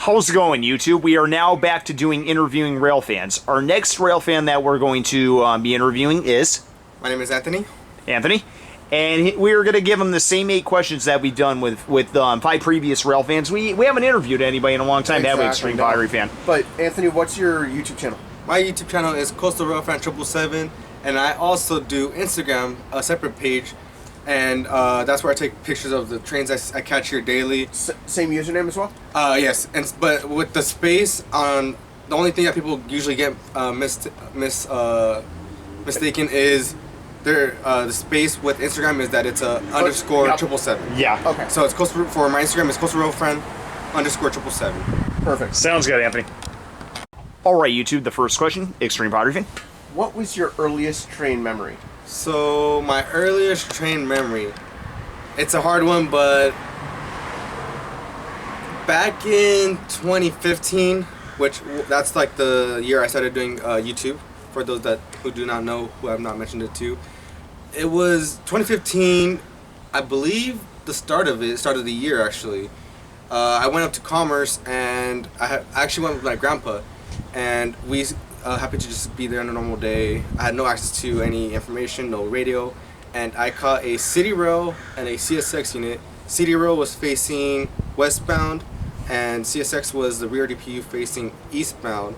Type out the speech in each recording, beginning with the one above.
How's it going, YouTube? We are now back to interviewing rail fans. Our next rail fan that we're going to be interviewing is... My name is Anthony. Anthony. And we're going to give him the same 8 questions that we've done with 5 previous rail fans. We haven't interviewed anybody in a long time, have we, Extreme Pottery Fan? But, Anthony, what's your YouTube channel? My YouTube channel is Costal Railfan777, and I also do Instagram, a separate page, and that's where I take pictures of the trains I catch here daily. Same username as well? Yes, but with the space on, the only thing that people usually get mistaken is the space with Instagram is that it's a underscore 777. Yeah. Okay. So it's Costal, for my Instagram is Costal Railfan underscore 777. Perfect. Sounds good, Anthony. All right, YouTube. The first question, Extreme Pottery Fan. What was your earliest train memory? So my earliest train memory, it's a hard one, but back in 2015, which that's like the year I started doing YouTube. For those who do not know, who I have not mentioned it to, it was 2015, I believe. The start of the year actually. I went up to Commerce and I actually went with my grandpa, and we happened to just be there on a normal day. I had no access to any information, no radio, and I caught a City Rail and a CSX unit. City Rail was facing westbound, and CSX was the rear DPU facing eastbound.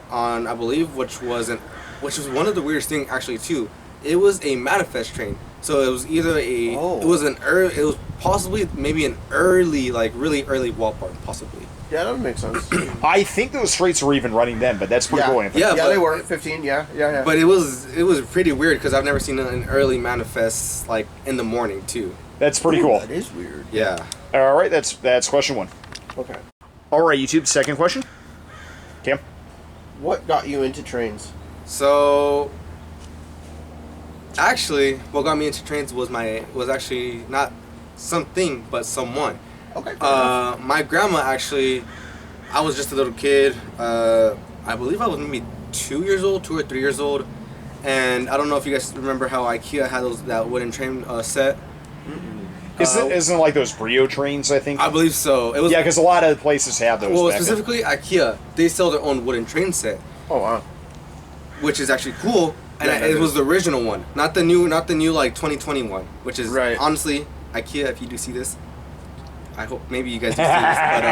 On, I believe, which was one of the weirdest things actually too. It was a manifest train, so it was either it was possibly maybe an early, like really early ballpark, possibly. Yeah, that would make sense. I think those trains were even running then, but that's pretty cool, Anthony. Yeah, they were 15. Yeah. But it was pretty weird because I've never seen an early manifest like in the morning too. That's pretty cool. That is weird. Yeah. All right, that's question 1. Okay. All right, YouTube. Second question. Cam. What got you into trains? So, actually, what got me into trains was actually not something, but someone. Okay. My grandma actually, I was just a little kid. I believe I was maybe 2 or 3 years old, and I don't know if you guys remember how IKEA had that wooden train set. Isn't it like those Brio trains, I think? I believe so. It was, yeah, because a lot of places have those. Well, specifically IKEA, they sell their own wooden train set. Oh wow. Which is actually cool, and it was the original one, not the new like 2021, which is honestly IKEA. If you do see this, I hope maybe you guys do see this, but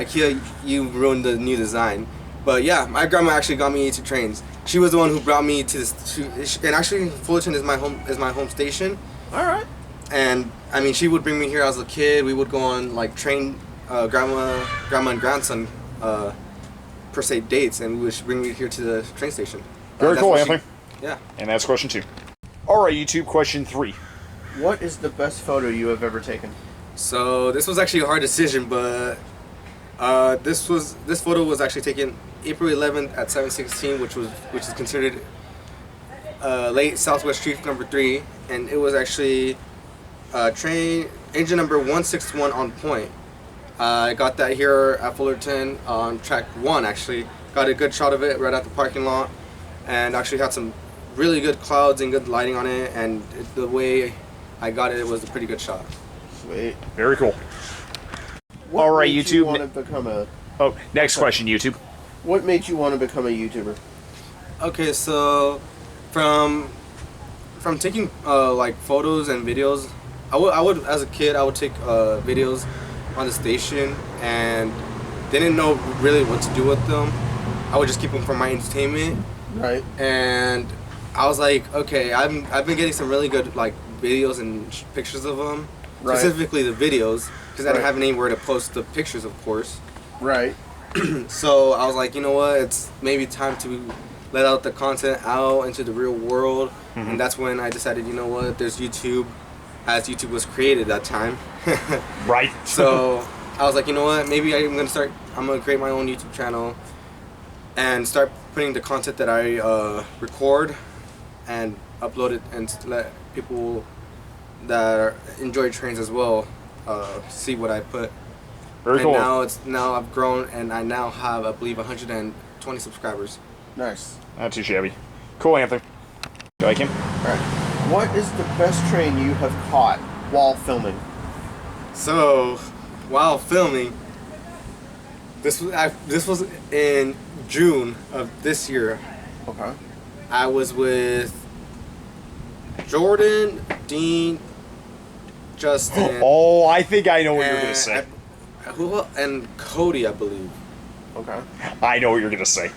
IKEA, you ruined the new design. But yeah, my grandma actually got me into trains. She was the one who brought me to this, and actually Fullerton is my home station. All right. And I mean, she would bring me here as a kid. We would go on like train, grandma and grandson, per se dates, and we would bring me here to the train station. Very cool, Anthony. Yeah. And that's question 2. All right, YouTube, question 3. What is the best photo you have ever taken? So this was actually a hard decision, but this photo was actually taken April 11th at 7:16, which is considered late Southwest Street number 3, and it was actually train engine number 161 on point. I got that here at Fullerton on track 1 actually. Got a good shot of it right at the parking lot, and actually had some really good clouds and good lighting on it, and the way I got it was a pretty good shot. Sweet. Very cool. All right, YouTube. You want to become a... Oh, next question, YouTube. What made you want to become a YouTuber? Okay, so from taking like photos and videos, I would as a kid I would take videos on the station and didn't know really what to do with them. I would just keep them for my entertainment. Right. And I was like, okay, I've been getting some really good like videos and pictures of them. Right. Specifically the videos, because I didn't have anywhere to post the pictures, of course. Right. So I was like, you know what, it's maybe time to let out the content out into the real world. And that's when I decided, you know what, there's YouTube, as YouTube was created that time. Right. So I was like, you know what, maybe I'm gonna create my own YouTube channel and start putting the content that I record and upload it, and let people that enjoy trains as well see what I put. Very cool. Now I've grown, and I now have, I believe, 120 subscribers. Nice. Not too shabby. Cool, Anthony. You like him? Alright. What is the best train you have caught while filming? So, while filming, This was in June of this year. Okay. I was with Jordan, Dean, Justin. Oh, I think I know what you're gonna say. And Cody, I believe. Okay. I know what you're gonna say.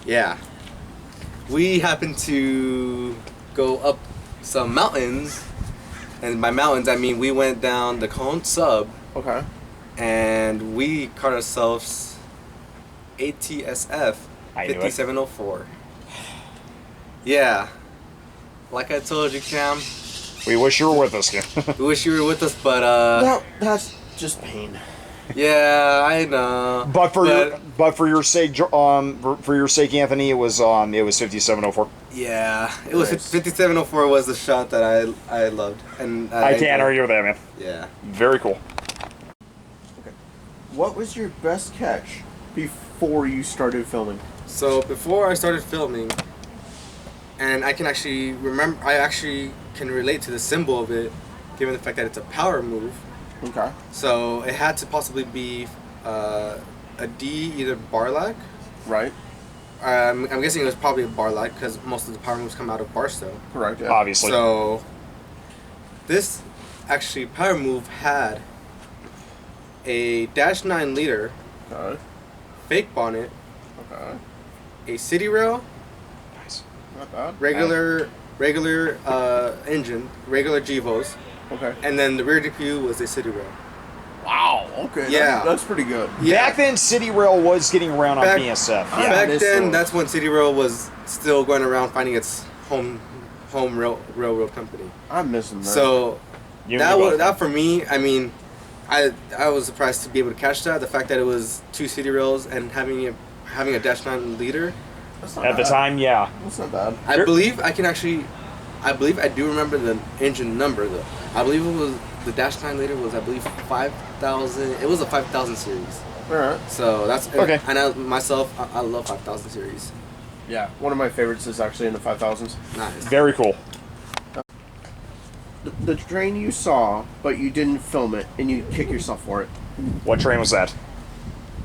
Yeah. We happened to go up some mountains, and by mountains I mean we went down the Cone Sub, Okay. and we caught ourselves ATSF I knew it. 5704. Yeah. Like I told you, Cam, We wish you were with us, Kim. we wish you were with us, but That's just pain. yeah, I know. But for your sake, Anthony, it was 5704. Yeah, it was Nice. 5704 was the shot that I loved, and I can't argue with that, man. Yeah. Very cool. What was your best catch before you started filming? So before I started filming, and I can actually remember, I actually can relate to the symbol of it, given the fact that it's a power move. Okay. So it had to possibly be a D, either Barlack. Right. I'm guessing it was probably a Barlack because most of the power moves come out of Barstow. Correct. Yeah. Obviously. So this actually power move had a -9 liter, Okay. fake bonnet, Okay. a city rail, Nice. Not bad. regular engine, regular Gevos, Okay. and then the rear DPU was a city rail. Wow. Okay. Yeah. That's pretty good. Yeah. Back then, City Rail was getting around on Back- BSF. I Yeah. Back miss then, those. that's when City Rail was still going around finding its home railroad company. I'm missing that. So You that knew was both. that for me. I mean, I was surprised to be able to catch that. The fact that it was 2 city rails and having a -9 liter. That's not At the bad. time, yeah. That's not bad. I believe I do remember the engine number though. I believe it was the -9 liter was 5,000. It was a 5,000 series. All right. So that's Okay. And I love 5,000 series. Yeah. One of my favorites is actually in the 5000s. Nice. Very cool. The train you saw, but you didn't film it, and you kick yourself for it. What train was that?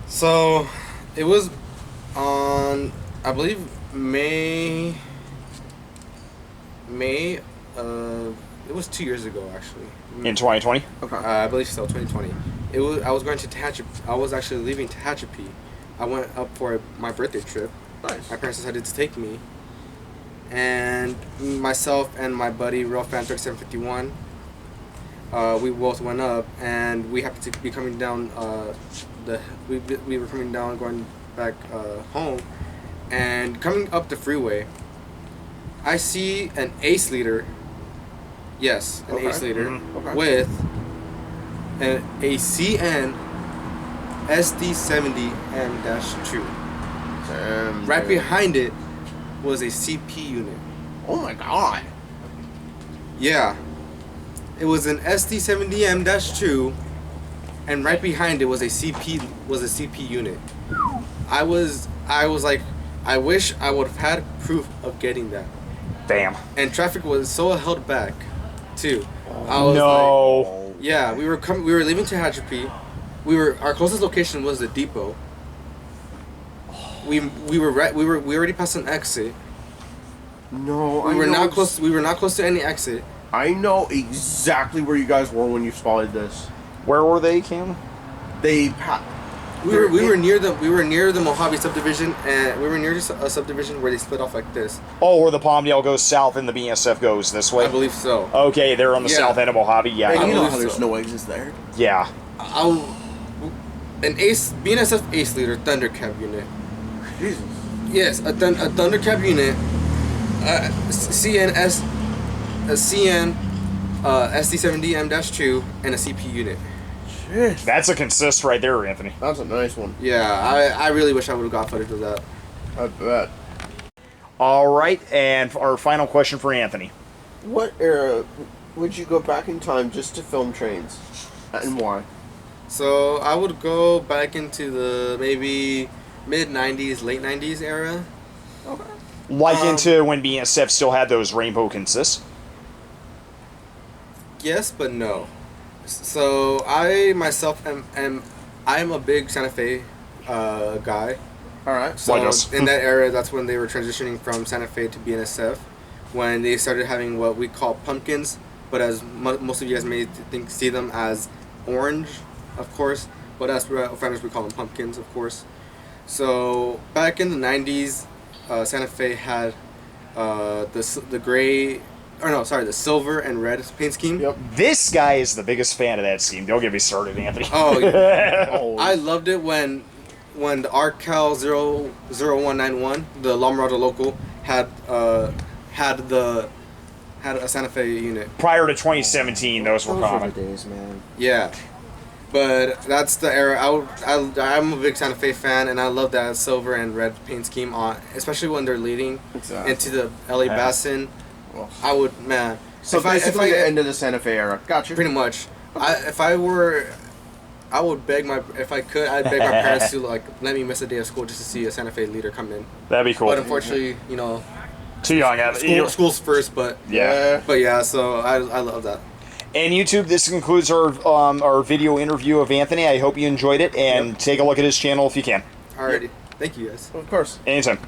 So it was on, I believe May. It was 2 years ago actually. In 2020? Okay. I believe so, 2020. It was. I was going to Tehachapi. I was actually leaving Tehachapi. I went up for my birthday trip. Nice. My parents decided to take me, and myself and my buddy railfan777, we both went up, and we happened to be coming down. We were coming down, going back home, and coming up the freeway. I see an ace leader. Yes, an Okay. ace leader Mhm. Okay. with a CN SD70M-2. Damn, Right dude. behind it was a CP unit. Oh my god. Yeah. It was an SD70M-2, and right behind it was a CP unit. I was like, I wish I would have had proof of getting that. Damn. And traffic was so held back, too. I was No. like, yeah, we were leaving Tehachapi. Our closest location was the depot. We already passed an exit. No, We were know not close. We were not close to any exit. I know exactly where you guys were when you spotted this. Where were they, Cam? They We were near the Mojave subdivision, and we were near a subdivision where they split off like this. Oh, where the Palmdale goes south and the BSF goes this way? I believe so. Okay, they're on the Yeah. south end of Mojave. Yeah. And you know believe how there's so. no exits there. Yeah. An BNSF ace leader Thundercab unit. Jesus. Yes, a Thundercab unit. CN SD70M-2 and a CP unit. Shit. That's a consist right there, Anthony. That's a nice one. Yeah, I really wish I would have got footage of that. I bet. All right, and our final question for Anthony. What era would you go back in time just to film trains? And why? So I would go back into the maybe mid-90s, late 90s era. Okay. Like into when BSF still had those rainbow consists? Yes, but no. So I myself I'm a big Santa Fe guy. All right. So Like us. in that era, that's when they were transitioning from Santa Fe to BNSF, when they started having what we call pumpkins, but as most of you guys may see them as orange, of course, but as fans we call them pumpkins, of course. So back in the 90s, Santa Fe had the gray, or no, sorry, the silver and red paint scheme. Yep. This guy is the biggest fan of that scheme. Don't get me started, Anthony. Oh, yeah. Oh, I loved it when the RCal 00191, the La Mirada local, had a Santa Fe unit. Prior to 2017, those were those were common. the days, man. Yeah, but that's the era. I'm a big Santa Fe fan, and I love that silver and red paint scheme on, especially when they're leading Exactly. into the LA Basin. Well, I would, man. so basically, the end of the Santa Fe era. Gotcha. Pretty much. I would beg if I could, I'd beg my parents to like let me miss a day of school just to see a Santa Fe leader come in. That'd be cool. But unfortunately, you know, Too young, Anthony. school's first. But Yeah. so I love that. And YouTube, this concludes our video interview of Anthony. I hope you enjoyed it, and take a look at his channel if you can. Alrighty, thank you guys. Of course. Anytime.